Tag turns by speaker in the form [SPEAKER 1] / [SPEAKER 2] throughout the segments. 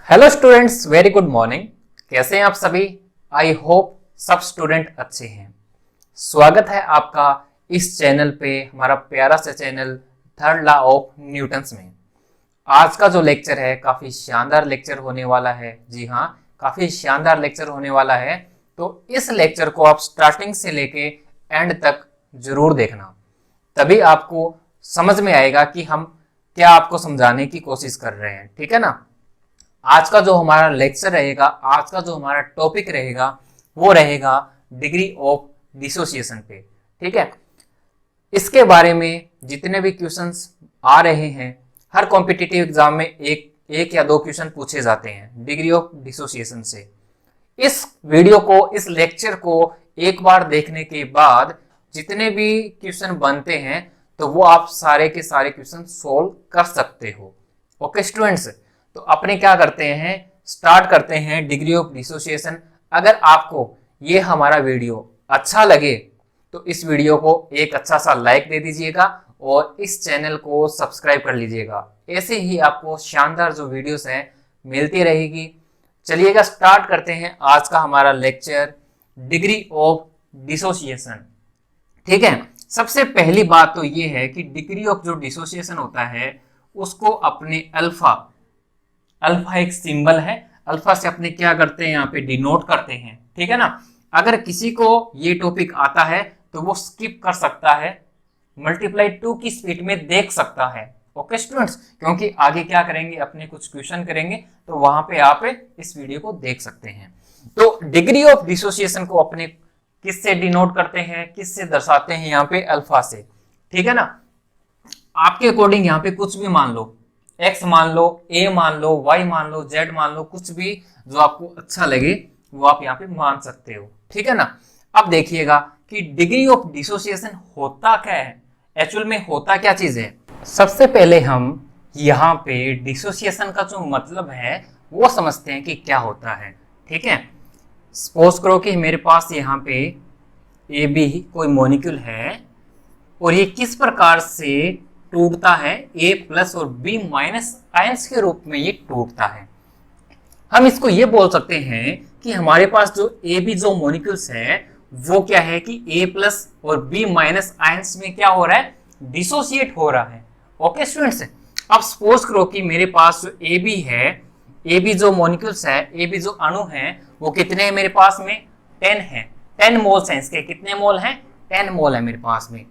[SPEAKER 1] Hello students, very good morning. कैसे हैं आप सभी? आई होप सब स्टूडेंट अच्छे हैं। स्वागत है आपका इस चैनल पे, हमारा प्यारा सा channel third law of Newton's में। आज का जो लेक्चर है काफी शानदार लेक्चर होने वाला है। जी हाँ, काफी शानदार लेक्चर होने वाला है। तो इस लेक्चर को आप स्टार्टिंग से लेके एंड तक जरूर देखना, तभी आपको समझ में आएगा कि हम क्या आपको समझाने की कोशिश कर रहे हैं। ठीक है ना? आज का जो हमारा लेक्चर रहेगा, आज का जो हमारा टॉपिक रहेगा, वो रहेगा डिग्री ऑफ डिसोसिएशन पे। ठीक है? इसके बारे में जितने भी क्वेश्चंस आ रहे हैं, हर कॉम्पिटिटिव एग्जाम में एक या दो क्वेश्चन पूछे जाते हैं डिग्री ऑफ डिसोसिएशन से। इस वीडियो को, इस लेक्चर को एक बार देखने के बाद जितने भी क्वेश्चन बनते हैं तो वो आप सारे के सारे क्वेश्चन सोल्व कर सकते हो। ओके स्टूडेंट्स, तो अपने क्या करते हैं, स्टार्ट करते हैं डिग्री ऑफ डिसोसिएशन। अगर आपको ये हमारा वीडियो अच्छा लगे तो इस वीडियो को एक अच्छा सा लाइक दे दीजिएगा और इस चैनल को सब्सक्राइब कर लीजिएगा। ऐसे ही आपको शानदार जो वीडियोस हैं मिलती रहेगी। चलिएगा स्टार्ट करते हैं आज का हमारा लेक्चर डिग्री ऑफ डिसोसिएशन। ठीक है, सबसे पहली बात तो ये है कि डिग्री ऑफ जो डिसोसिएशन होता है उसको अपने अल्फा एक सिंबल है, अल्फा से अपने क्या करते हैं, यहाँ पे डिनोट करते हैं। ठीक है ना? अगर किसी को ये टॉपिक आता है तो वो स्किप कर सकता है, मल्टीप्लाई 2 की स्पीड में देख सकता है। ओके स्टूडेंट्स, क्योंकि आगे क्या करेंगे, अपने कुछ क्वेश्चन करेंगे तो वहां पे आप इस वीडियो को देख सकते हैं। तो डिग्री ऑफ डिसोसिएशन को अपने किससे डिनोट करते हैं, किससे दर्शाते हैं, यहाँ पे अल्फा से। ठीक है ना? आपके अकॉर्डिंग यहाँ पे कुछ भी मान लो, x मान लो, a मान लो, y मान लो, z मान लो, कुछ भी जो आपको अच्छा लगे वो आप यहाँ पे मान सकते हो। ठीक है ना? अब देखिएगा कि डिग्री ऑफ डिसोसिएशन होता क्या है, एक्चुअल में होता क्या चीज है। सबसे पहले हम यहाँ पे डिसोसिएशन का जो मतलब है वो समझते हैं कि क्या होता है। ठीक है, सपोज करो कि मेरे पास यहाँ पे ए बी कोई मॉलिक्यूल है और ये किस प्रकार से टूटता है, A प्लस और B माइनस आयंस के रूप में ये टूटता है। हम इसको ये बोल सकते हैं कि हमारे पास जो A B जो मॉलिक्यूल्स है वो क्या है कि A प्लस और B माइनस आयंस में क्या हो रहा है, डिसोसिएट हो रहा है। ओके स्टूडेंट्स, अब सपोज करो कि मेरे पास जो A B है, A B जो मॉलिक्यूल्स है, A B जो अणु है वो कितने हैं मेरे पास में, 10 है। 10 मोल्स हैं इसके। कितने मोल हैं? 10 मोल है मेरे पास में।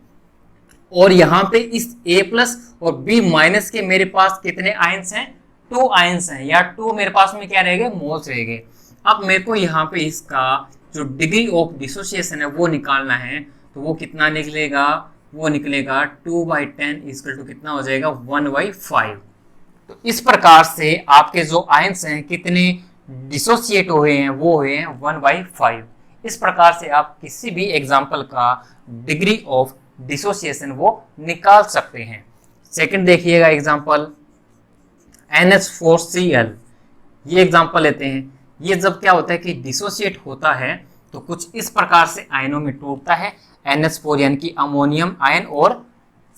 [SPEAKER 1] और यहाँ पे इस A प्लस और B माइनस के मेरे पास कितने आयंस हैं, 2 आयंस हैं, या 2 मेरे पास में क्या रहेगा, मोल्स रहेंगे। अब मेरे को यहाँ पे इसका जो डिग्री ऑफ डिसोसिएशन है वो निकालना है, तो वो कितना निकलेगा, वो निकलेगा 2/10 इक्वल टू कितना हो जाएगा, 1/5। तो इस प्रकार से आपके जो आयंस हैं कितने डिसोसिएट हुए हैं, वो हुए हैं 1/5। इस प्रकार से आप किसी भी एग्जाम्पल का डिग्री ऑफ डिसोसिएशन वो निकाल सकते हैं। सेकंड देखिएगा एग्जांपल NH4Cl। ये एग्जांपल लेते हैं। ये जब क्या होता है कि डिसोसिएट होता है तो कुछ इस प्रकार से आयनों में टूटता है। NH4 यानी कि अमोनियम आयन और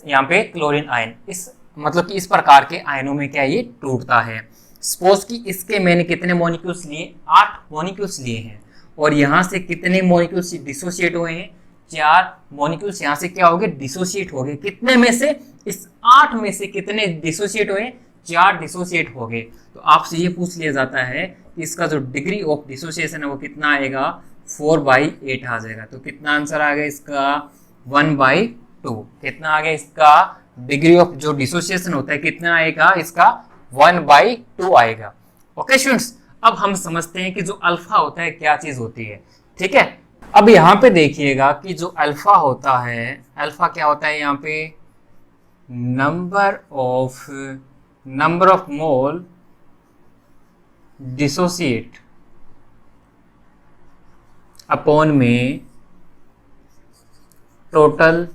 [SPEAKER 1] यहाँ पे क्लोरीन आयन, इस मतलब कि इस प्रकार के आयनों में क्या ये टूटता है। सपोज कि इसके मैंने कितने मॉलिक्यूल्स लिए, 8 मॉलिक्यूल्स लिए हैं और यहाँ से कितने मॉलिक्यूल्स डिसोसिएट हुए हैं, 4 मॉलिक्यूल्स यहाँ से क्या हो गए, डिसोसिएट हो गए। कितने में से, इस 8 में से कितने डिसोसिएट हुए, 4 डिसोसिएट हो गए। तो आपसे ये पूछ लिया जाता है कि इसका जो डिग्री ऑफ डिसोसिएशन है वो कितना आएगा, 4/8 आ जाएगा। तो कितना आंसर आ गया इसका, 1/2। कितना आ गया इसका डिग्री ऑफ जो डिसोसिएशन होता है, कितना आएगा इसका, 1/2 आएगा। ओके स्टूडेंट्स, अब हम समझते हैं कि जो अल्फा होता है क्या चीज होती है। ठीक है, अब यहाँ पे देखिएगा कि जो अल्फा होता है, अल्फा क्या होता है, यहाँ पे number of mole dissociate upon में total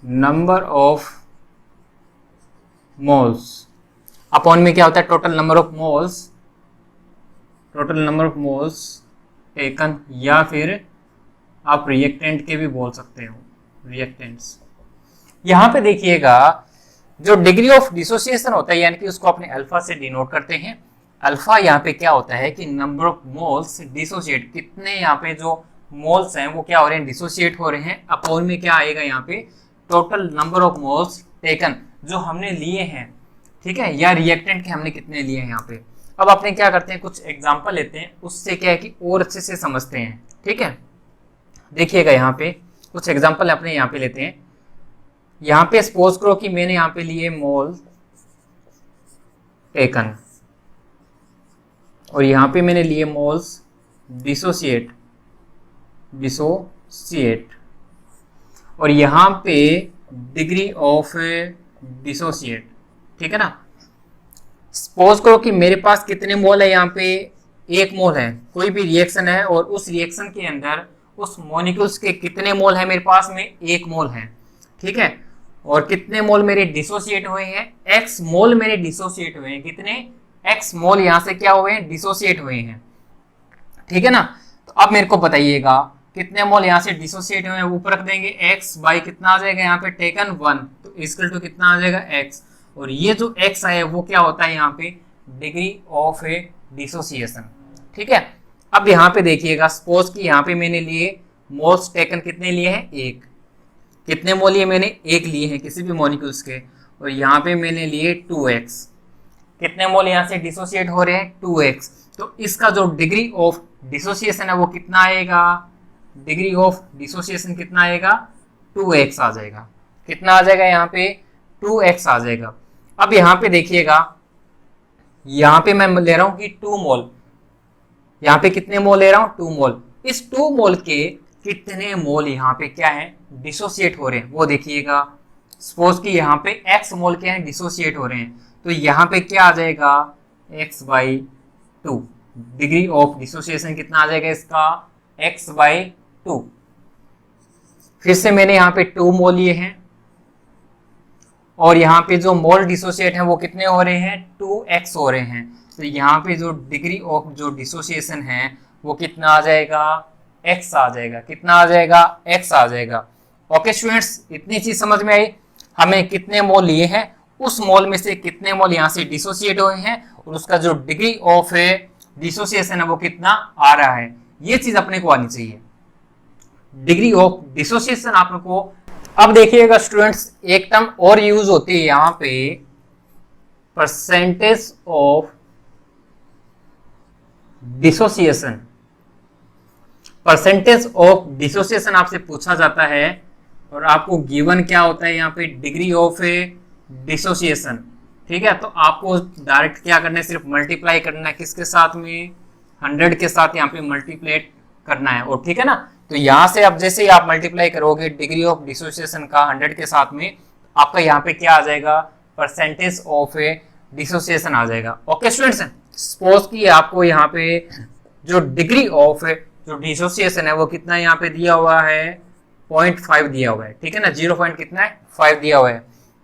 [SPEAKER 1] number of moles. Upon में क्या होता है, total number of moles taken, या फिर आप रिएक्टेंट के भी बोल सकते हो, रिएक्टेंट्स। यहां पे देखिएगा जो डिग्री ऑफ डिसोसिएशन होता है यानी कि उसको अपने अल्फा से डिनोट करते हैं। अल्फा यहाँ पे क्या होता है कि नंबर ऑफ मोल्स डिसोसिएट, कितने यहाँ पे जो मोल्स हैं वो क्या हो रहे हैं, डिसोसिएट हो रहे हैं, अपॉन में क्या आएगा यहाँ पे total number of moles taken, जो हमने लिए हैं, ठीक है, या रिएक्टेंट के हमने कितने लिए हैं यहाँ पे। अब अपने क्या करते हैं, कुछ एग्जांपल लेते हैं, उससे क्या है कि और अच्छे से समझते हैं, ठीक है। देखिएगा यहाँ पे कुछ एग्जांपल अपने यहाँ पे लेते हैं। यहाँ पे सपोज करो कि मैंने यहाँ पे लिए मोल टेकन और यहाँ पे मैंने लिए मोल्स डिसोसिएट और यहाँ पे डिग्री ऑफ डिसोसिएट, ठीक है ना। सपोज करो कि मेरे पास कितने मोल है, यहाँ पे एक मोल है, कोई भी रिएक्शन है और उस रिएक्शन के अंदर उस मॉलिक्यूल्स के कितने मोल है मेरे पास में, एक मोल है, ठीक है। और कितने मोल मेरे डिसोसिएट हुए हैं, एक्स मोल मेरे डिसोसिएट हुए हैं, कितने एक्स मोल यहाँ से क्या हुए हैं, डिसोसिएट हुए हैं, ठीक है ना। तो अब मेरे को बताइएगा कितने मोल यहाँ से डिसोसिएट हुए हैं, ऊपर रख देंगे एक्स बाई कितना आ जाएगा यहाँ पे टेकन 1, तो इक्वल टू कितना आ जाएगा एक्स, और ये जो एक्स है वो क्या होता है यहाँ पे डिग्री ऑफ ए डिसोसिएशन, ठीक है। अब यहाँ पे देखिएगा सपोज कि यहाँ पे मैंने लिए मोल्स टेकन कितने लिए हैं, एक, कितने मोल लिए मैंने, एक लिए हैं किसी भी मॉलिक्यूल्स के, और यहाँ पे मैंने लिए 2x, कितने मोल यहाँ से डिसोसिएट हो रहे हैं 2x, तो इसका जो डिग्री ऑफ डिसोसिएशन है वो कितना आएगा, डिग्री ऑफ डिसोसिएशन कितना आएगा 2x आ जाएगा, कितना आ जाएगा यहाँ पे 2x आ जाएगा। अब यहाँ पे देखिएगा, यहाँ पे मैं ले रहा हूँ कि 2 मोल, यहाँ पे कितने मोल ले रहा हूँ 2 मोल, इस 2 मोल के कितने मोल यहाँ पे क्या है डिसोसिएट हो रहे हैं वो देखिएगा। सपोज कि यहाँ पे x मोल क्या है डिसोसिएट हो रहे हैं, तो यहाँ पे क्या आ जाएगा x by 2, degree of dissociation कितना आ जाएगा इसका x बाई 2। फिर से मैंने यहाँ पे 2 मोल लिए हैं और यहाँ पे जो मोल डिसोसिएट हैं वो कितने हो रहे हैं 2x हो रहे हैं, तो यहाँ पे जो डिग्री ऑफ जो डिसोसिएशन है वो कितना आ जाएगा x आ जाएगा, कितना आ जाएगा x आ जाएगा। ओके स्टूडेंट्स, इतनी चीज समझ में आई, हमें कितने मोल लिए हैं, उस मोल में से कितने मोल यहाँ से डिसोसिएट हुए हैं और उसका जो डिग्री ऑफ डिसोसिएशन है वो कितना आ रहा है, ये चीज अपने को आनी चाहिए, डिग्री ऑफ डिसोसिएशन आप को। अब देखिएगा स्टूडेंट्स, एक टर्म और यूज होती है यहाँ पे, percentage of dissociation. Percentage of dissociation आपसे पूछा जाता है और आपको गिवन क्या होता है यहाँ पे डिग्री ऑफ डिसोसिएशन, ठीक है। तो आपको डायरेक्ट क्या करना है, सिर्फ मल्टीप्लाई करना है, किसके साथ में 100 के साथ यहाँ पे मल्टीप्लेट करना है, और ठीक है ना। तो यहाँ से अब जैसे ही आप मल्टीप्लाई करोगे डिग्री ऑफ डिसोसिएशन का 100 के साथ में, आपका यहाँ पे क्या आ जाएगा परसेंटेज ऑफ डिसोसिएशन आ जाएगा। ओके स्टूडेंट्स, सपोज कि आपको यहाँ पे जो डिग्री ऑफ जो डिसोसिएशन है वो कितना यहाँ पे दिया हुआ है 0.5 दिया हुआ है, ठीक है ना, 0 पॉइंट कितना है 5 दिया हुआ है।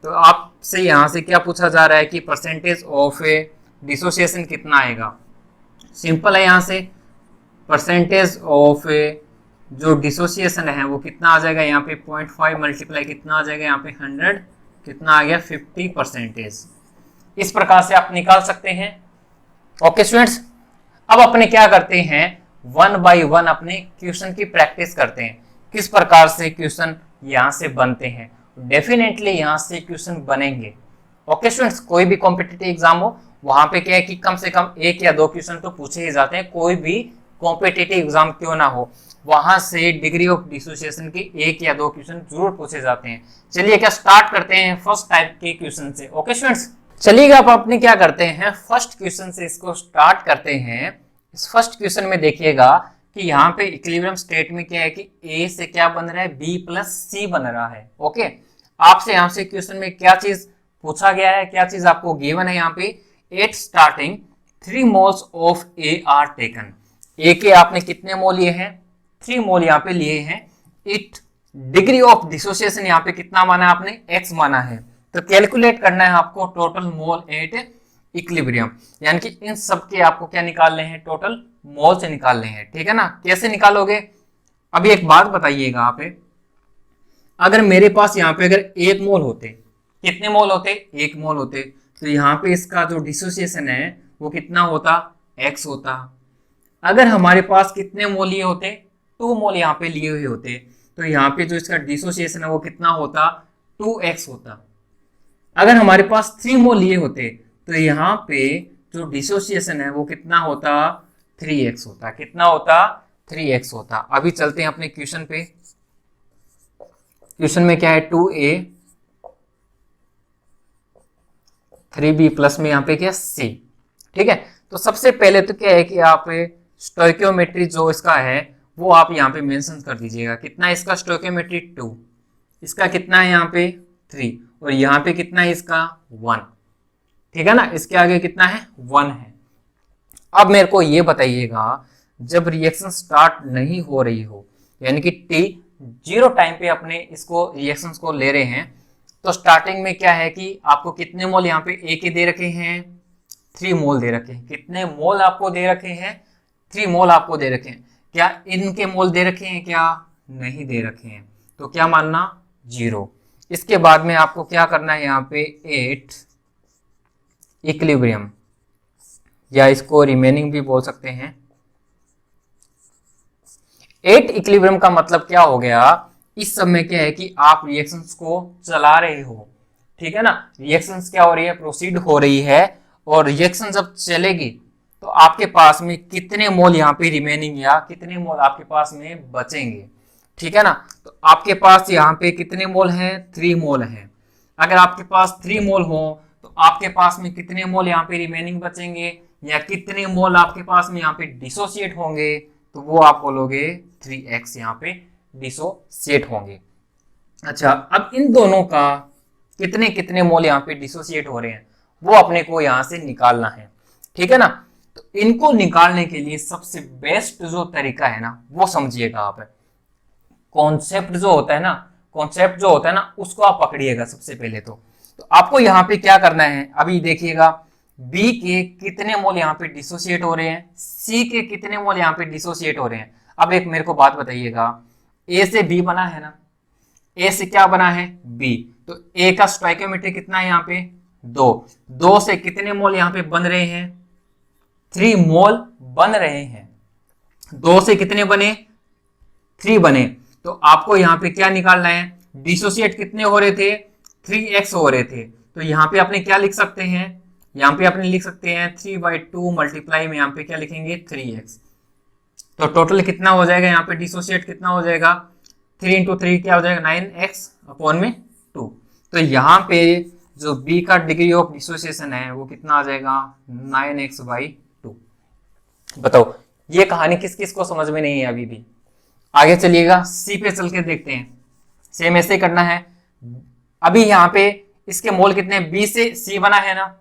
[SPEAKER 1] तो आपसे यहाँ से क्या पूछा जा रहा है कि परसेंटेज ऑफ डिसोसिएशन कितना आएगा, सिंपल है, यहाँ से परसेंटेज ऑफ जो डिसोसिएशन है वो कितना आ जाएगा यहाँ पे 0.5 मल्टीप्लाई कितना आ जाएगा यहाँ पे 100, कितना आ गया 50%। इस प्रकार से आप निकाल सकते हैं। ओके स्टूडेंट्स, अब अपने क्या करते हैं 1 बाई 1 अपने क्वेश्चन की प्रैक्टिस करते हैं, किस प्रकार से क्वेश्चन यहाँ से बनते हैं। डेफिनेटली यहाँ से क्वेश्चन बनेंगे। ओके स्टूडेंट्स, कोई भी कॉम्पिटिटिव एग्जाम हो वहां पे क्या है कि कम से कम 1 या 2 क्वेश्चन तो पूछे ही जाते हैं, कोई भी कॉम्पिटिटिव एग्जाम क्यों ना हो, वहां से डिग्री ऑफ डिसोसिएशन के 1 या 2 क्वेश्चन जरूर पूछे जाते हैं। चलिए क्या स्टार्ट करते हैं फर्स्ट टाइप के क्वेश्चन से। ओके स्टूडेंट्स, चलिएगा आप अपने क्या करते हैं फर्स्ट क्वेश्चन से इसको स्टार्ट करते हैं। इस फर्स्ट क्वेश्चन में देखिएगा कि यहाँ पे इक्विलिब्रियम स्टेट में क्या है कि A से क्या बन रहा है B प्लस C बन रहा है। ओके, आपसे यहाँ से क्वेश्चन में क्या चीज पूछा गया है, क्या चीज आपको गिवन है, यहाँ पे at starting 3 moles of A are taken. A के आपने कितने मोल लिए हैं 3 मोल यहाँ पे लिए हैं। इट डिग्री ऑफ डिसोसिएशन यहाँ पे कितना माना है आपने x माना है, तो कैलकुलेट करना है आपको टोटल मोल एट इक्विलिब्रियम, यानी कि इन सब के आपको क्या निकालने हैं टोटल मोल से निकालने हैं, ठीक है ना। कैसे निकालोगे, अभी एक बात बताइएगा आप, अगर मेरे पास यहाँ पे अगर 1 मोल होते, कितने मोल होते 1 मोल होते, तो यहाँ पे इसका जो डिसोसिएशन है वो कितना होता, x होता। अगर हमारे पास कितने मोल लिए होते, 2 मोल यहाँ पे लिए हुए होते, तो यहाँ पे जो इसका डिसोसिएशन है वो कितना होता, 2x होता। अगर हमारे पास 3 मोल लिए होते तो यहाँ पे जो डिसोसिएशन है वो कितना होता, 3x होता। कितना होता, 3x होता। अभी चलते हैं अपने क्वेश्चन पे। क्वेश्चन में क्या है, 2a 3b प्लस में यहाँ पे क्या, c। ठीक है, तो सबसे पहले तो क्या है कि आप स्टोइकियोमेट्री जो इसका है वो आप यहाँ पे मेंशन कर दीजिएगा। कितना है इसका स्टोइकियोमेट्री, 2। इसका कितना है यहाँ पे 3, और यहाँ पे कितना है इसका 1। ठीक है ना, इसके आगे कितना है, 1 है। अब मेरे को ये बताइएगा, जब रिएक्शन स्टार्ट नहीं हो रही हो, यानी कि t 0 टाइम पे अपने इसको रिएक्शंस को ले रहे हैं, तो स्टार्टिंग में क्या है कि आपको कितने मोल यहाँ पे a के दे रखे हैं, 3 मोल दे रखे हैं। कितने मोल आपको दे रखे हैं, 3 मोल आपको दे रखे हैं। क्या इनके मोल दे रखे हैं, क्या नहीं दे रखे हैं, तो क्या मानना, 0। इसके बाद में आपको क्या करना है, यहाँ पे 8 इक्विलिब्रियम, या इसको रिमेनिंग भी बोल सकते हैं। 8 इक्विलिब्रियम का मतलब क्या हो गया, इस समय क्या है कि आप रिएक्शंस को चला रहे हो। ठीक है ना, रिएक्शंस क्या हो रही है, प्रोसीड हो रही है, और रिएक्शन जब चलेगी तो आपके पास में कितने मोल यहाँ पे रिमेनिंग, या कितने मोल आपके पास में बचेंगे। ठीक है ना, तो आपके पास यहाँ पे कितने मोल हैं, 3 मोल हैं। अगर आपके पास 3 मोल हो तो आपके पास में कितने मोल यहाँ पे रिमेनिंग बचेंगे, या कितने मोल आपके पास में यहाँ पे डिसोसिएट होंगे, तो वो आप बोलोगे 3x यहाँ पे डिसोसिएट होंगे। अच्छा, अब इन दोनों का कितने कितने मोल यहाँ पे डिसोसिएट हो रहे हैं वो अपने को यहाँ से निकालना है। ठीक है ना, तो इनको निकालने के लिए सबसे बेस्ट जो तरीका है ना, वो समझिएगा आप। कॉन्सेप्ट जो होता है ना, उसको आप पकड़िएगा सबसे पहले। तो आपको यहाँ पे क्या करना है, अभी देखिएगा B के कितने मोल यहाँ पे डिसोसिएट हो रहे हैं, C के कितने मोल यहाँ पे डिसोसिएट हो रहे हैं। अब एक मेरे को बात बताइएगा, A से B बना है ना, A से क्या बना है, B, तो A का स्टोइकियोमेट्री कितना है यहाँ पे, 2 से कितने मोल यहाँ पे बन रहे हैं, 3 मोल बन रहे हैं। 2 से कितने बने, 3 बने। तो आपको यहाँ पे क्या निकालना है, डिसोसिएट कितने हो रहे थे, 3x हो रहे थे। तो यहाँ पे अपने क्या लिख सकते हैं, यहाँ पे अपने लिख सकते हैं 3/2 मल्टीप्लाई में यहाँ पे क्या लिखेंगे, 3x। तो टोटल कितना हो जाएगा, यहाँ पे डिसोसिएट कितना हो जाएगा, 3 × 3 क्या हो जाएगा, 9x अपॉन में 2। तो यहाँ पे जो B का डिग्री ऑफ डिसोसिएशन है वो कितना आ जाएगा, 9x/2। बताओ ये कहानी किस किस को समझ में नहीं है अभी भी। आगे चलिएगा, C पे चल के देखते हैं। सेम ऐसे ही करना है। अभी यहाँ पे इसके मोल कितने, B से C बना है ना,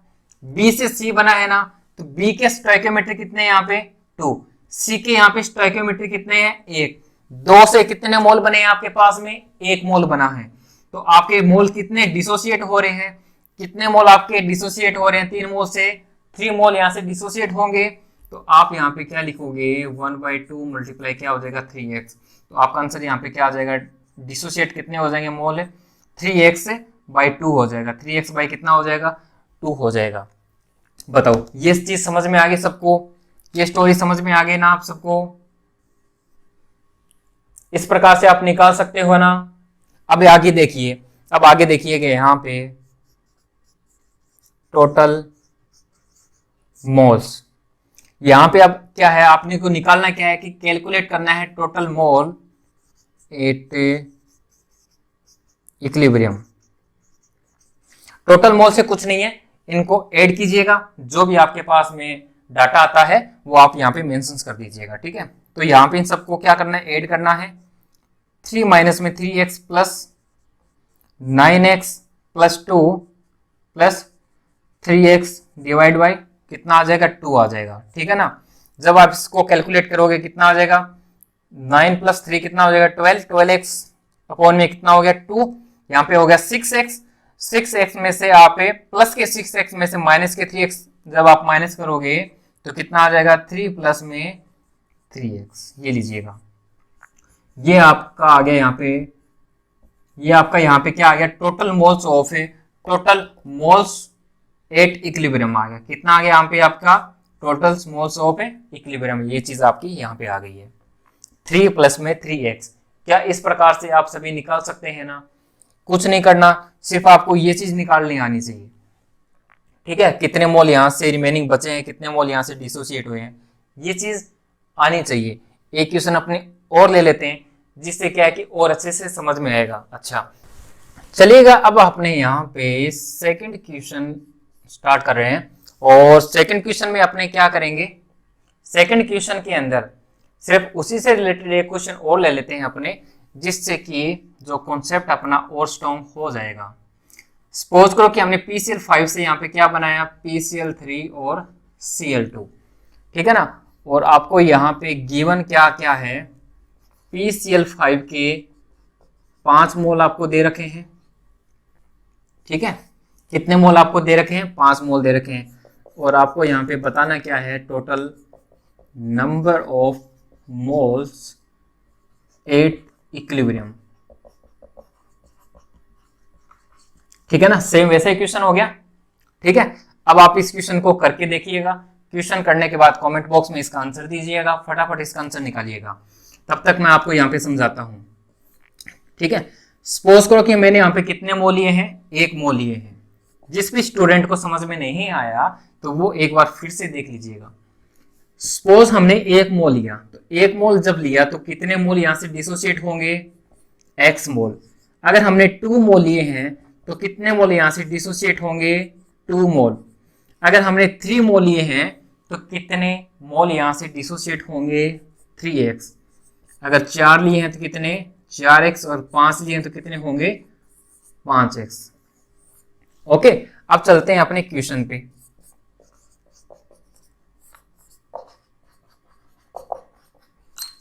[SPEAKER 1] B से C बना है ना, तो B के स्टोइकियोमेट्री कितने हैं यहाँ पे, 2। C के यहाँ पे स्टोइकियोमेट्री कितने हैं, 1। 2 से कितने मोल बने हैं आपके पास में, 1 मोल बना है। तो आपके मोल कितने डिसोसिएट हो रहे हैं, कितने मोल आपके डिसोसिएट हो रहे हैं, 3 मोल से 3 मोल यहाँ से डिसोसिएट होंगे। तो आप यहाँ पे क्या लिखोगे, 1/2 मल्टीप्लाई क्या हो जाएगा, 3x। तो आपका आंसर यहाँ पे क्या आ जाएगा, डिसोसिएट कितने हो जाएंगे मोल, 3x/2 हो जाएगा। 3x कितना हो जाएगा, 2 हो जाएगा। बताओ ये चीज समझ में आ गई सबको, ये स्टोरी समझ में आ गई ना आप सबको। इस प्रकार से आप निकाल सकते हो ना। अब आगे देखिए, अब आगे देखिएगा यहाँ पे टोटल मोल्स। यहाँ पे अब क्या है, आपने को निकालना क्या है कि कैलकुलेट करना है total mole at equilibrium. Total mole से कुछ नहीं है, इनको ऐड कीजिएगा, जो भी आपके पास में डाटा आता है वो आप यहाँ पे मेंशन कर दीजिएगा। ठीक है, तो यहाँ पे इन सबको क्या करना है, ऐड करना है। 3 माइनस में 3x plus 9x plus 2 plus 3x divide by कितना आ जाएगा, 2 आ जाएगा। ठीक है ना, जब आप इसको कैलकुलेट करोगे कितना आ जाएगा, 9 + 3 कितना हो जाएगा, 12। 12x अपॉन में कितना हो गया, 2। यहाँ पे हो गया 6x। 6x में से आप प्लस के 6x में से माइनस के 3x जब आप माइनस करोगे तो कितना आ जाएगा, 3 प्लस में 3x। ये लीजिएगा, ये आपका आ गया यहाँ पे, ये आपका यहाँ पे क्या आ गया, total moles of total moles at equilibrium आ गया। कितना आ गया यहाँ पे आपका टोटल मोल्स ऑफ इक्विलिब्रियम, ये चीज आपकी यहाँ पे आ गई है 3 प्लस में 3x। क्या इस प्रकार से आप सभी निकाल सकते हैं ना? कुछ नहीं करना, सिर्फ आपको ये चीज निकालनी आनी चाहिए। ठीक है, कितने मोल यहाँ से रिमेनिंग बचे हैं, कितने मोल यहाँ से डिसोसिएट हुए हैं, ये चीज आनी चाहिए। एक क्वेश्चन अपने और ले लेते हैं जिससे क्या है कि और अच्छे से समझ में आएगा। अच्छा चलिएगा, अब अपने यहाँ पे सेकंड क्वेश्चन स्टार्ट कर रहे हैं और सेकंड क्वेश्चन में अपने क्या करेंगे, सेकंड क्वेश्चन के अंदर सिर्फ उसी से रिलेटेड एक क्वेश्चन और ले लेते हैं अपने, जिससे कि जो कॉन्सेप्ट अपना और स्ट्रॉन्ग हो जाएगा। सपोज करो कि हमने PCl5 से यहाँ पे क्या बनाया, PCl3 और Cl2, ठीक है ना। और आपको यहाँ पे गिवन क्या क्या है, PCl5 के 5 मोल आपको दे रखे हैं। ठीक है, कितने मोल आपको दे रखे हैं, 5 मोल दे रखे हैं। और आपको यहाँ पे बताना क्या है, total number of moles at equilibrium. ठीक है ना, सेम वैसा ही क्वेश्चन हो गया। ठीक है, अब आप इस क्वेश्चन को करके देखिएगा। क्वेश्चन करने के बाद कमेंट बॉक्स में इसका आंसर दीजिएगा, फटाफट इसका आंसर निकालिएगा। तब तक मैं आपको यहाँ पे समझाता हूं। ठीक है, सपोज करो कि मैंने यहाँ पे कितने मोल लिए हैं, 1 मोल लिए हैं। जिस भी स्टूडेंट को समझ में नहीं आया तो वो एक बार फिर से देख लीजिएगा। सपोज हमने 1 मोल लिया, तो 1 मोल जब लिया तो कितने मोल यहां से डिसोसिएट होंगे, x मोल। अगर हमने 2 मोल लिए हैं तो कितने मोल यहां से डिसोसिएट होंगे, 2 मोल। अगर हमने 3 मोल लिए हैं तो कितने मोल यहां से डिसोसिएट होंगे, 3x। अगर 4 लिए हैं तो कितने, 4x। और 5 लिए हैं तो कितने होंगे, 5x। ओके, अब चलते हैं अपने क्वेश्चन पे।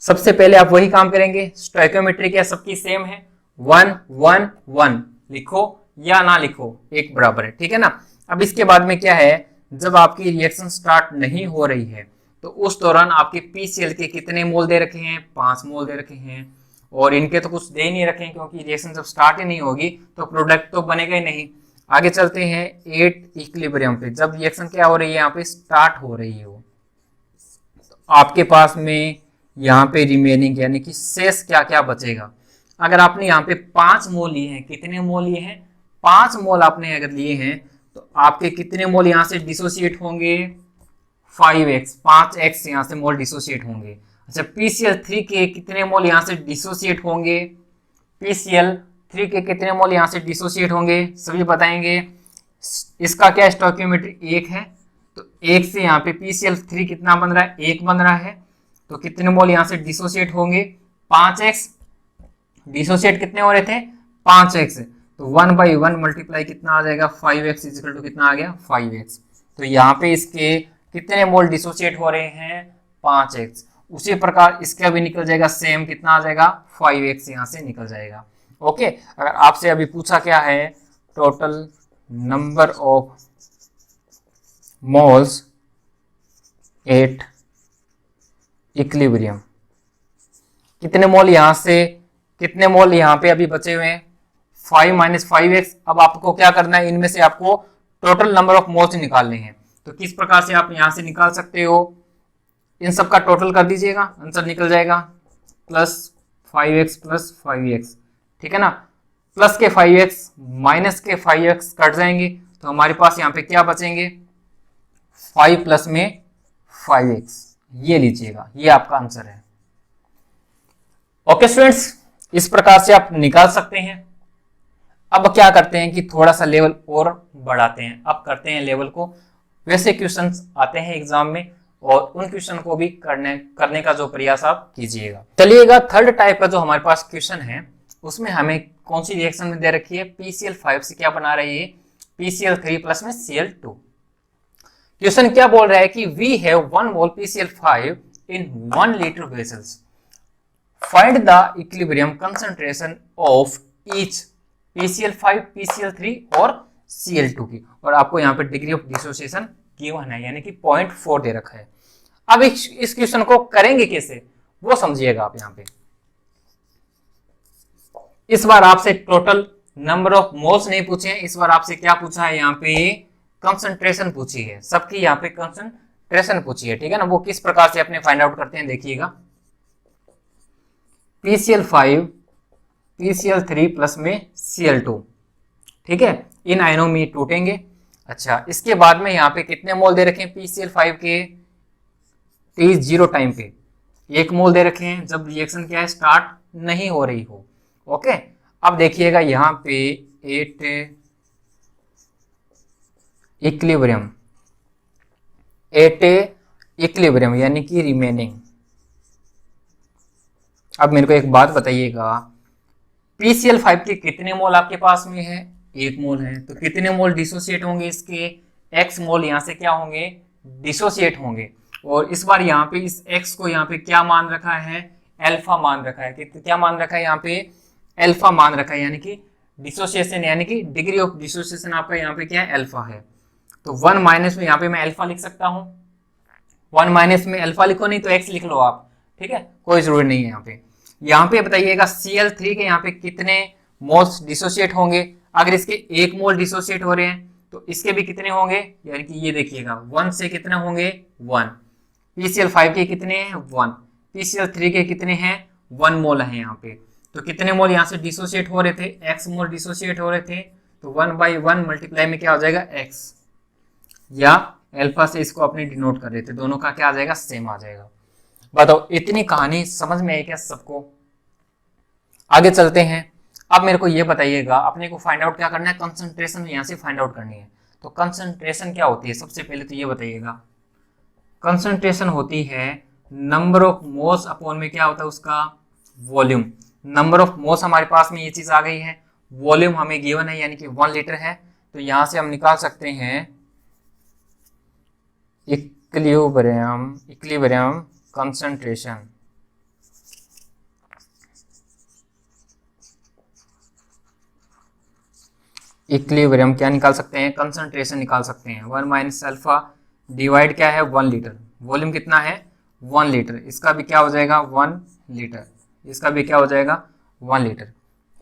[SPEAKER 1] सबसे पहले आप वही काम करेंगे, स्टोइकियोमेट्री क्या सबकी सेम है, 1 1 1 लिखो या ना लिखो, एक बराबर है। ठीक है ना। अब इसके बाद में क्या है, जब आपकी रिएक्शन स्टार्ट नहीं हो रही है तो उस दौरान आपके PCl के कितने मोल दे रखे हैं, 5 मोल दे रखे हैं। और इनके तो कुछ दे नहीं रखे हैं, क्योंकि रिएक्शन जब स्टार्ट ही नहीं होगी तो प्रोडक्ट तो बनेगा ही नहीं। आगे चलते हैं 8 इक्विलिब्रियम पे। जब रिएक्शन क्या हो रही है, यहाँ पे स्टार्ट हो रही है, तो आपके पास में यहाँ पे रिमेनिंग यानी कि शेष क्या क्या बचेगा। अगर आपने यहाँ पे 5 मोल लिए हैं, कितने मोल लिए हैं, 5 मोल आपने अगर लिए हैं तो आपके कितने मोल यहाँ से डिसोसिएट होंगे, 5x। 5x यहाँ से मोल डिसोसिएट होंगे। अच्छा, PCl3 के कितने मोल यहाँ से डिसोसिएट होंगे, PCl3 के कितने मोल यहाँ से डिसोसिएट होंगे, सभी बताएंगे। इसका क्या स्टोइकियोमेट्री 1 है, तो 1 से यहाँ पे PCl3 कितना बन रहा है, 1 बन रहा है। तो कितने मोल यहाँ से डिसोसिएट होंगे, 5x। डिसोसिएट कितने हो रहे थे, 5x। तो 1/1 मल्टीप्लाई कितना आ जाएगा, 5x इक्वल टू कितना आ गया, 5x। तो यहाँ पे इसके कितने मोल डिसोसिएट हो रहे हैं, 5x। उसी प्रकार इसका भी निकल जाएगा सेम, कितना आ जाएगा, 5x यहाँ से निकल जाएगा। ओके, अगर आपसे अभी पूछा क्या है, total number of moles at equilibrium, कितने मोल यहां से, कितने मोल यहां पे अभी बचे हुए हैं, 5 - 5x। अब आपको क्या करना है, इनमें से आपको टोटल नंबर ऑफ मोल्स निकालने हैं। तो किस प्रकार से आप यहां से निकाल सकते हो, इन सब का टोटल कर दीजिएगा, आंसर निकल जाएगा +5x + 5x। ठीक है ना, प्लस के 5x माइनस के 5x कट जाएंगे, तो हमारे पास यहाँ पे क्या बचेंगे, 5 प्लस में 5x। ये लीजिएगा, ये आपका आंसर है। ओके स्टूडेंट्स, इस प्रकार से आप निकाल सकते हैं। अब क्या करते हैं कि थोड़ा सा लेवल और बढ़ाते हैं, अब करते हैं लेवल को। वैसे क्वेश्चंस आते हैं एग्जाम में और उन क्वेश्चन को भी करने का जो प्रयास आप कीजिएगा। चलिएगा, थर्ड टाइप का जो हमारे पास क्वेश्चन है उसमें हमें कौन सी रिएक्शन में दे रखी है, PCl5 से क्या बना रही है, PCl3 प्लस में Cl2। क्वेश्चन क्या बोल रहा है कि we have 1 mole PCl5 in 1 litre vessels, find the equilibrium concentration of each PCl5, PCl3 और Cl2 की। और आपको यहाँ पे डिग्री ऑफ डिसोसिएशन गिवन है, यानी कि 0.4 दे रखा है। अब इस क्वेश्चन को करेंगे कैसे, वो समझिएगा आप यहाँ पे। इस बार आपसे टोटल नंबर ऑफ मोल्स नहीं पूछे हैं, इस बार आपसे क्या पूछा है यहाँ पे, कंसंट्रेशन पूछी है, सबकी यहाँ पे कंसंट्रेशन पूछी है, ठीक है ना। वो किस प्रकार से अपने फाइंड आउट करते हैं देखिएगा। PCl5 PCl3 प्लस में Cl2, ठीक है, इन आयनों में टूटेंगे। अच्छा, इसके बाद में यहाँ पे कितने मोल दे रखे हैं PCl5 के T0 टाइम पे 1 मोल दे रखे हैं, जब रिएक्शन क्या है स्टार्ट नहीं हो रही हो। ओके, अब देखिएगा यहाँ पे एट इक्विलिब्रियम यानी कि रिमेनिंग। अब मेरे को एक बात बताइएगा, PCl5 के कितने मोल आपके पास में है? 1 मोल है, तो कितने मोल डिसोसिएट होंगे इसके? X मोल यहाँ से क्या होंगे? डिसोसिएट होंगे। और इस बार यहाँ पे इस X को यहाँ पे क्या मान रखा है? अल्फा मान रखा है। क्या मान रखा है यहाँ पे? अल्फा मान रखा है, यानी कि डिसोसिएशन यानी कि डिग्री ऑफ डिसोसिएशन आपका यहाँ पे क्या है? अल्फा है। तो 1 माइनस में यहाँ पे मैं अल्फा लिख सकता हूँ, 1 माइनस में अल्फा लिखो, नहीं तो X लिख लो आप, ठीक है, कोई जरूरी नहीं है यहाँ पे। यहाँ पे बताइएगा Cl3 के यहाँ पे कितने मोल्स डिसोसिएट होंगे? अगर इसके 1 मोल डिसोसिएट हो रहे हैं तो इसके भी कितने होंगे? यानी कि ये देखिएगा 1 से कितने होंगे? 1। PCl5 के कितने हैं? 1। PCl3 के कितने हैं? 1 मोल है यहाँ पे। तो कितने मोल यहाँ से डिसोसिएट हो रहे थे? X मोल डिसोसिएट हो रहे थे। तो 1/1 मल्टीप्लाई में क्या हो जाएगा? X, या अल्फा से इसको अपने डिनोट कर रहे थे, दोनों का क्या आ जाएगा? सेम आ जाएगा। बताओ, इतनी कहानी समझ में आई क्या सबको? आगे चलते हैं। अब मेरे को ये बताइएगा, अपने को फाइंड आउट क्या करना है? कंसंट्रेशन यहाँ से फाइंड आउट करनी है। तो कंसंट्रेशन क्या होती है? सबसे पहले तो ये बताइएगा, कंसंट्रेशन होती है नंबर ऑफ मोल्स अपॉन में क्या होता है उसका? वॉल्यूम। नंबर ऑफ मोल्स हमारे पास में ये चीज आ गई है, वॉल्यूम हमें गिवन है यानी कि 1 लीटर है। तो यहां से हम निकाल सकते हैं इक्विलिब्रियम कंसंट्रेशन। इक्विलिब्रियम क्या निकाल सकते हैं? कंसंट्रेशन निकाल सकते हैं। 1 माइनस अल्फा डिवाइड क्या है? 1 लीटर। वॉल्यूम कितना है? 1 लीटर। इसका भी क्या हो जाएगा? 1 लीटर। इसका भी क्या हो जाएगा? 1 लीटर।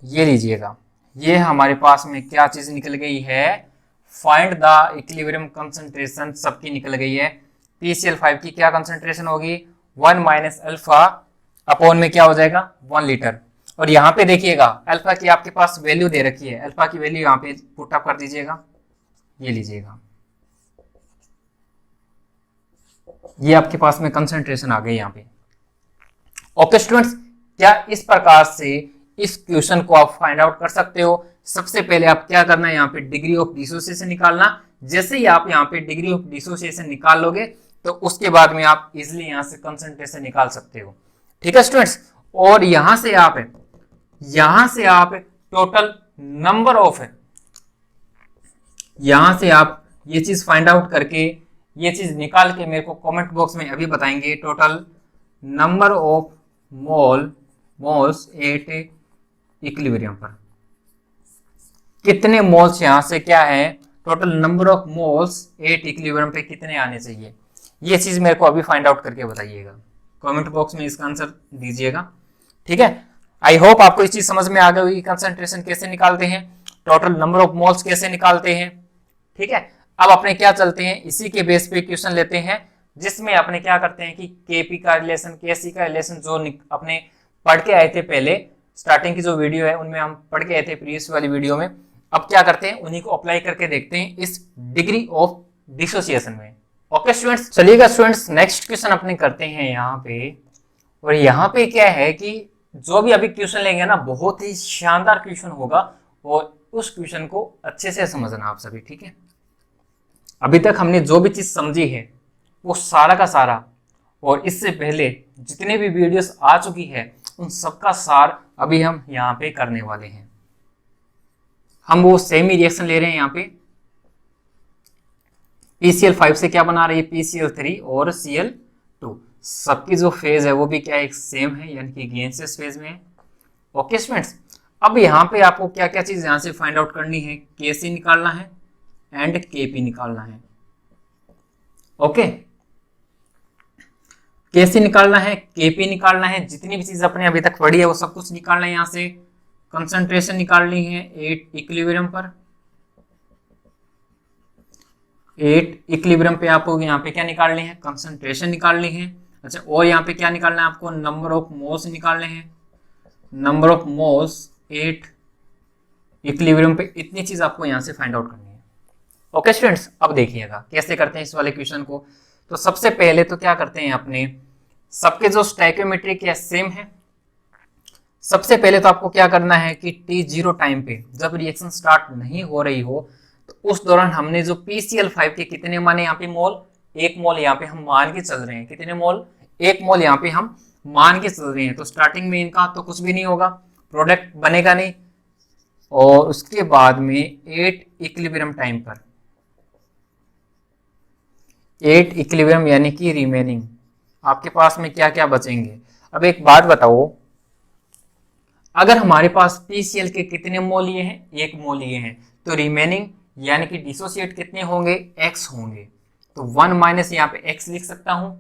[SPEAKER 1] ये लीजिएगा, ये हमारे पास में क्या चीज निकल गई है? फाइंड द इक्विलिब्रियम कंसंट्रेशन सबकी निकल गई है। PCl5 की क्या कंसंट्रेशन होगी? 1 माइनस अल्फा अपॉन में क्या हो जाएगा? 1 लीटर। और यहाँ पे देखिएगा अल्फा की आपके पास वैल्यू दे रखी है, अल्फा की वैल्यू यहाँ पे पुट अप कर दीजिएगा, ये लीजिएगा, ये आपके पास में कंसंट्रेशन आ गई यहाँ पे। ओके स्टूडेंट्स, क्या इस प्रकार से इस क्वेश्चन को आप फाइंड आउट कर सकते हो? सबसे पहले आप क्या करना है, यहाँ पे डिग्री ऑफ डिसोसिएशन निकालना। जैसे ही आप यहाँ पे डिग्री ऑफ डिसोसिएशन निकाल लोगे तो उसके बाद में आप इजिली यहाँ से कंसंट्रेशन निकाल सकते हो, ठीक है स्टूडेंट्स। और यहाँ से आप टोटल नंबर ऑफ है, यहां से आप ये चीज फाइंड आउट करके ये चीज निकाल के मेरे को कमेंट बॉक्स में अभी बताएंगे total number of moles at equilibrium पर। कितने मोल्स यहां से क्या है? Total number of moles at equilibrium पे कितने आने चाहिए? ये चीज मेरे को अभी फाइंड आउट करके बताइएगा, कमेंट बॉक्स में इसका आंसर दीजिएगा, ठीक है। आई होप आपको इस चीज समझ में आ गई होगी, कंसंट्रेशन कैसे निकालते हैं, टोटल नंबर ऑफ मोल्स कैसे निकालते हैं, ठीक है। अब अपने क्या चलते हैं, इसी के बेस पे क्वेश्चन लेते हैं जिसमें अपने क्या करते हैं कि केपी का रिलेशन, केसी का रिलेशन जो अपने पढ़ के आए थे पहले, स्टार्टिंग की जो वीडियो है उनमें हम पढ़ के आए थे प्रीवियस वाली वीडियो में। अब क्या करते हैं, उन्हीं को अप्लाई करके देखते हैं इस डिग्री ऑफ डिसोसिएशन में। ओके स्टूडेंट्स, चलिएगा स्टूडेंट्स, नेक्स्ट क्वेश्चन अपने करते हैं यहाँ पे। और यहाँ पे क्या है कि जो भी अभी क्वेश्चन लेंगे ना, बहुत ही शानदार क्वेश्चन होगा और उस क्वेश्चन को अच्छे से समझना आप सभी, ठीक है। अभी तक हमने जो भी चीज समझी है वो सारा का सारा, और इससे पहले जितने भी वीडियोस आ चुकी है उन सबका सार अभी हम यहाँ पे करने वाले हैं। हम वो सेम ही रिएक्शन ले रहे हैं यहाँ पे। PCl5 से क्या बना रही है, PCl3 और Cl2, सबकी जो फेज है वो भी क्या एक सेम है, यानी कि गैसियस फेज में है। ओके स्टूडेंट्स, अब यहाँ पे आपको क्या क्या चीज यहाँ से फाइंड आउट करनी है, Kc निकालना है एंड Kp निकालना है। ओके, Kc निकालना है, Kp निकालना है, जितनी भी चीज अपने अभी तक पढ़ी है वो सब कुछ निकालना है। यहाँ से कंसंट्रेशन निकालनी है 8 इक्विलिब्रियम पर, 8 इक्विलिब्रियम पे आपको यहाँ पे क्या निकालने हैं, कंसंट्रेशन निकालनी है। अच्छा, और यहाँ पे क्या निकालना है आपको, नंबर ऑफ मोल्स निकालने हैं, नंबर ऑफ मोल्स 8 इक्विलिब्रियम पे, इतनी चीज आपको यहाँ से फाइंड आउट करनी है। ओके स्टूडेंट्स, अब देखिएगा कैसे करते हैं इस वाले क्वेश्चन को। तो सबसे पहले तो क्या करते हैं, अपने सबके जो स्टोइकियोमेट्रिक है सेम है। सबसे पहले तो आपको क्या करना है कि t0 टाइम पे जब रिएक्शन स्टार्ट नहीं हो रही हो तो उस दौरान हमने जो PCl5 के कितने माने यहाँ पे मोल, 1 मोल यहाँ पे हम मान के चल रहे हैं, कितने मोल, 1 मोल यहाँ पे हम मान के चल रहे हैं। तो स्टार्टिंग में इनका तो कुछ भी नहीं होगा, प्रोडक्ट बनेगा नहीं। और उसके बाद में 8 इक्विलिब्रियम टाइम पर 8 इक्विलिब्रियम यानी कि रिमेनिंग आपके पास में क्या क्या बचेंगे। अब एक बात बताओ, अगर हमारे पास PCl के कितने मोल लिए हैं, 1 मोल लिए हैं, तो रिमेनिंग यानी कि डिसोसिएट कितने होंगे, x होंगे। तो 1 माइनस यहाँ पे x लिख सकता हूं,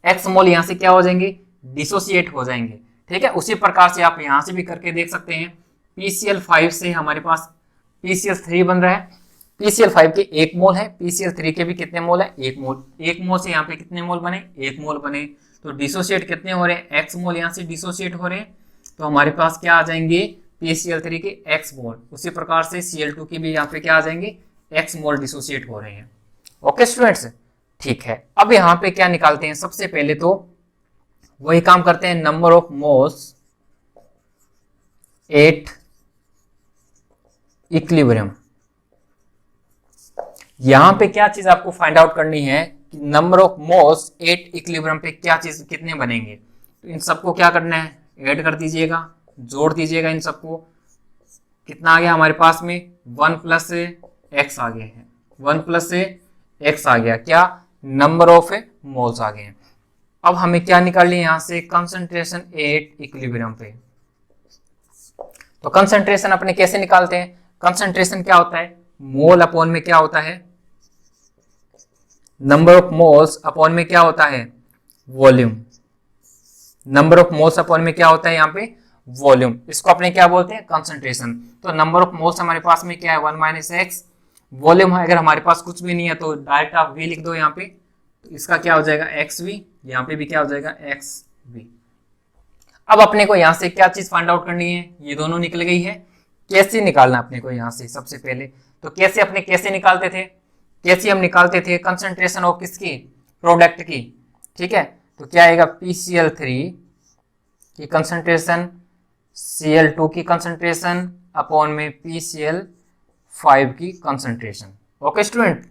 [SPEAKER 1] x मोल यहाँ से क्या हो जाएंगे, डिसोसिएट हो जाएंगे। ठीक है, उसी प्रकार से आप यहाँ से भी करके देख सकते हैं। PCl5 से हमारे पास PCl3 बन रहा है, PCl5 के 1 मोल है, PCl3 के भी कितने मोल है, 1 मोल। 1 मोल से यहाँ पे कितने मोल बने, 1 मोल बने। तो डिसोसिएट कितने हो रहे हैं, x मोल यहाँ से डिसोसिएट हो रहे हैं। तो हमारे पास क्या आ जाएंगे, PCl3 के x मोल। उसी प्रकार से Cl2 की भी यहाँ पे क्या आ जाएंगे, x मोल डिसोसिएट हो रहे हैं। ओके स्टूडेंट्स, ठीक है। अब यहाँ पे क्या निकालते हैं, सबसे पहले तो वही काम करते हैं, नंबर ऑफ मोल्स 8 इक्विलिब्रियम। यहां पे क्या चीज आपको फाइंड आउट करनी है कि नंबर ऑफ मोल्स 8 इक्विलिब्रियम पे क्या चीज कितने बनेंगे। तो इन सबको क्या करना है, ऐड कर दीजिएगा, जोड़ दीजिएगा इन सबको। कितना आ गया हमारे पास में, 1 प्लस x आ गया है, 1 प्लस x आ गया, क्या, नंबर ऑफ मोल्स आ गए हैं। अब हमें क्या निकालनी है यहां से, कंसंट्रेशन 8 इक्विलिब्रियम पे। तो कंसंट्रेशन अपने कैसे निकालते हैं, कंसंट्रेशन क्या होता है, मोल अपॉन में क्या होता है, नंबर ऑफ मोल्स अपॉन में क्या होता है, volume. Number of moles upon में क्या होता है यहाँ पे, वॉल्यूम। इसको अपने क्या बोलते हैं, कंसंट्रेशन। तो नंबर ऑफ मोल्स हमारे पास में क्या है, 1 माइनस x। वॉल्यूम अगर हमारे पास कुछ भी नहीं है तो डायरेक्ट आप v लिख दो यहाँ पे। तो इसका क्या हो जाएगा, xv, यहाँ पे भी क्या हो जाएगा, xv। अब अपने को यहाँ से क्या चीज फाइंड आउट करनी है, ये दोनों निकल गई है। कैसे निकालना अपने को यहाँ से, सबसे पहले तो कैसे अपने कैसे निकालते थे, कैसे हम निकालते थे, कंसंट्रेशन ऑफ किसकी, प्रोडक्ट की। ठीक है, तो क्या आएगा, PCl3 की कंसंट्रेशन Cl2 की कंसंट्रेशन अपॉन में PCl5 की कंसंट्रेशन। ओके स्टूडेंट,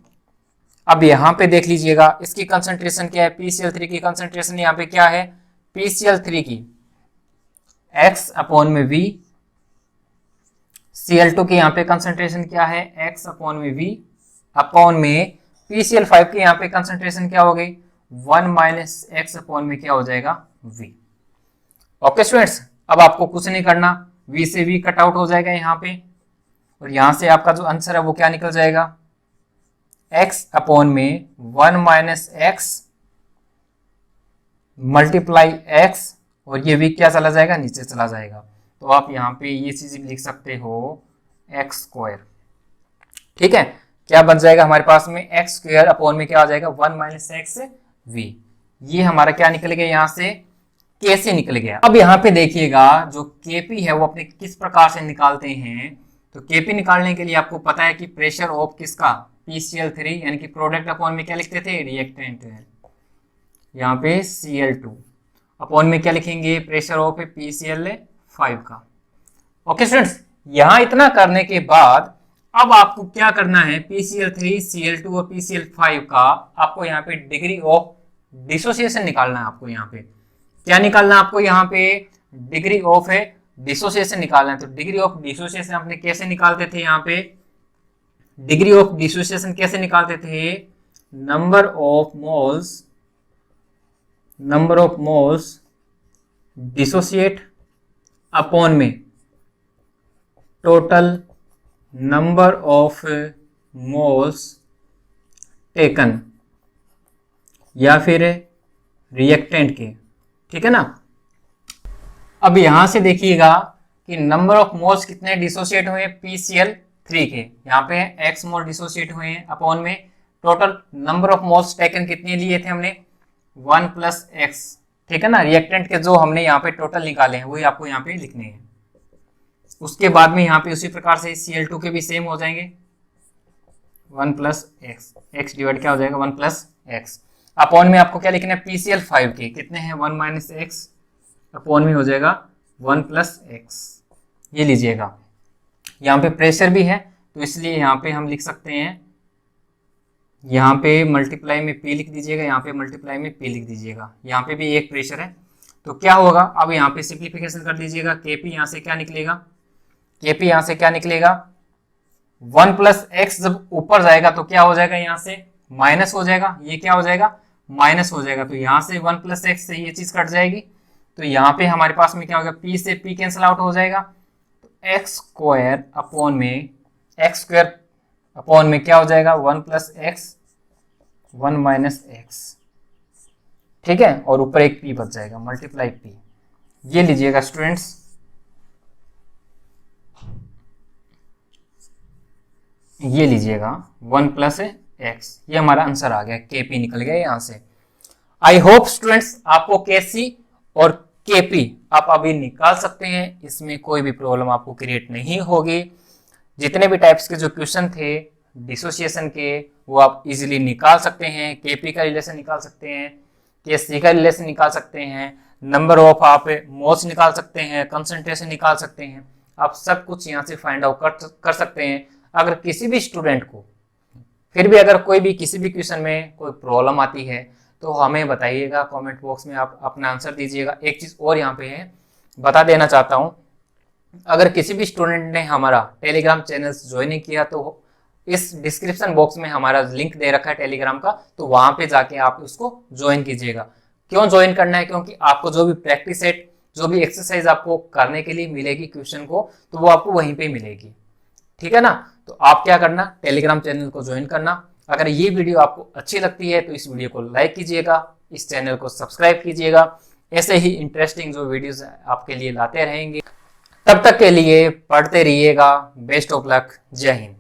[SPEAKER 1] अब यहाँ पे देख लीजिएगा इसकी कंसंट्रेशन क्या है, PCl3 की कंसंट्रेशन यहाँ पे क्या है, PCl3 की x अपॉन में v, Cl2 की यहाँ पे कंसंट्रेशन क्या है, x अपॉन में v अपॉन में PCl5 की यहाँ पे कंसंट्रेशन क्या हो गई, 1 माइनस x अपॉन में क्या हो जाएगा, v। ओके स्टूडेंट्स, अब आपको कुछ नहीं करना, v से v कट आउट हो जाएगा यहाँ पे, और यहाँ से आपका जो आंसर है वो क्या निकल जाएगा, x अपॉन में 1 माइनस एक्स मल्टीप्लाई x, और ये v क्या चला जाएगा, नीचे चला जाएगा। तो आप यहाँ पे ये चीज लिख सकते हो एक्स स्क्वायर। ठीक है, क्या बन जाएगा हमारे पास में, एक्स स्क्वायर अपॉन में क्या आ जाएगा, 1 माइनस एक्स वी। ये हमारा क्या निकल गया यहाँ से, के से निकल गया। अब यहाँ पे देखिएगा जो केपी है वो अपने किस प्रकार से निकालते हैं। तो केपी निकालने के लिए आपको पता है कि प्रेशर ऑफ किसका, PCl3 यानी कि प्रोडक्ट अपॉन में क्या लिखते थे, रिएक्टेंट है, यहाँ पे Cl2 अपॉन में क्या लिखेंगे, प्रेशर ऑफ PCl5 का। ओके स्टूडेंट्स, यहां इतना करने के बाद अब आपको क्या करना है, PCl3, Cl2 और PCl5 का आपको यहाँ पे डिग्री ऑफ डिसोसिएशन निकालना है। आपको यहाँ पे क्या निकालना है, आपको यहाँ पे डिग्री ऑफ डिसोसिएशन निकालना है। तो डिग्री ऑफ डिसोसिएशन अपने कैसे निकालते थे, यहाँ पे डिग्री ऑफ डिसोसिएशन कैसे निकालते थे, number of moles dissociate upon में total number of moles taken, या फिर रिएक्टेंट के। ठीक है ना। अब यहां से देखिएगा कि नंबर ऑफ मोल्स कितने डिसोसिएट हुए, PCl3 के, यहाँ पे x मोल डिसोसिएट हुए हैं अपॉन में total number of moles taken कितने लिए थे हमने 1 + x, ठीक है ना। रिएक्टेंट के जो हमने यहाँ पे टोटल निकाले हैं वही आपको यहाँ पे लिखने हैं। उसके बाद में यहाँ पे उसी प्रकार से Cl2 के भी सेम हो जाएंगे 1 + x, x डिवाइड क्या हो जाएगा 1 + x। अपॉन में आपको क्या लिखना है PCl5 के कितने हैं 1 - x, अपॉन में हो जाएगा 1 + x। ये लीजिएगा, यहाँ पे प्रेशर भी है तो इसलिए यहाँ पे हम लिख सकते हैं, यहाँ पे मल्टीप्लाई में p लिख दीजिएगा, यहाँ पे मल्टीप्लाई में p लिख दीजिएगा, यहाँ पे भी एक प्रेशर है। तो क्या होगा, अब यहाँ पे सिंप्लीफिकेशन कर दीजिएगा, Kp यहाँ से क्या निकलेगा, Kp यहाँ से क्या निकलेगा 1 + x, जब ऊपर जाएगा तो क्या हो जाएगा यहाँ से माइनस हो जाएगा, ये क्या हो जाएगा माइनस हो जाएगा, तो यहाँ से 1 + x से ये चीज कट जाएगी, तो यहाँ पे हमारे पास में क्या होगा p से p कैंसिल आउट हो जाएगा, तो x² अपॉन में क्या हो जाएगा 1 + x 1 - x, ठीक है, और ऊपर एक p बच जाएगा मल्टीप्लाई p। ये लीजिएगा स्टूडेंट्स, ये लीजिएगा 1 + x, ये हमारा आंसर आ गया, Kp निकल गया यहाँ से। आई होप स्टूडेंट्स आपको Kc और Kp आप अभी निकाल सकते हैं, इसमें कोई भी प्रॉब्लम आपको क्रिएट नहीं होगी। जितने भी टाइप्स के जो क्वेश्चन थे डिसोसिएशन के वो आप इजीली निकाल सकते हैं, Kp का रिलेशन निकाल सकते हैं, Kc का रिलेशन निकाल सकते हैं, नंबर ऑफ आप मोल्स निकाल सकते हैं, कंसंट्रेशन निकाल सकते हैं, आप सब कुछ यहाँ से फाइंड आउट कर सकते हैं। अगर किसी भी स्टूडेंट को फिर भी अगर कोई भी किसी भी क्वेश्चन में कोई प्रॉब्लम आती है तो हमें बताइएगा, कमेंट बॉक्स में आप अपना आंसर दीजिएगा। एक चीज़ और यहाँ पे है बता देना चाहता हूँ, अगर किसी भी स्टूडेंट ने हमारा टेलीग्राम चैनल ज्वाइन नहीं किया तो इस डिस्क्रिप्शन बॉक्स में हमारा लिंक दे रखा है टेलीग्राम का, तो वहां पे जाके आप उसको ज्वाइन कीजिएगा। क्यों ज्वाइन करना है, क्योंकि आपको जो भी प्रैक्टिस सेट जो भी एक्सरसाइज आपको करने के लिए मिलेगी क्वेश्चन को, तो वो आपको वहीं पे मिलेगी, ठीक है ना। तो आप क्या करना, टेलीग्राम चैनल को ज्वाइन करना। अगर ये वीडियो आपको अच्छी लगती है तो इस वीडियो को लाइक कीजिएगा, इस चैनल को सब्सक्राइब कीजिएगा, ऐसे ही इंटरेस्टिंग जो वीडियोस आपके लिए लाते रहेंगे। तब तक के लिए पढ़ते रहिएगा। बेस्ट ऑफ लक, जय हिंद।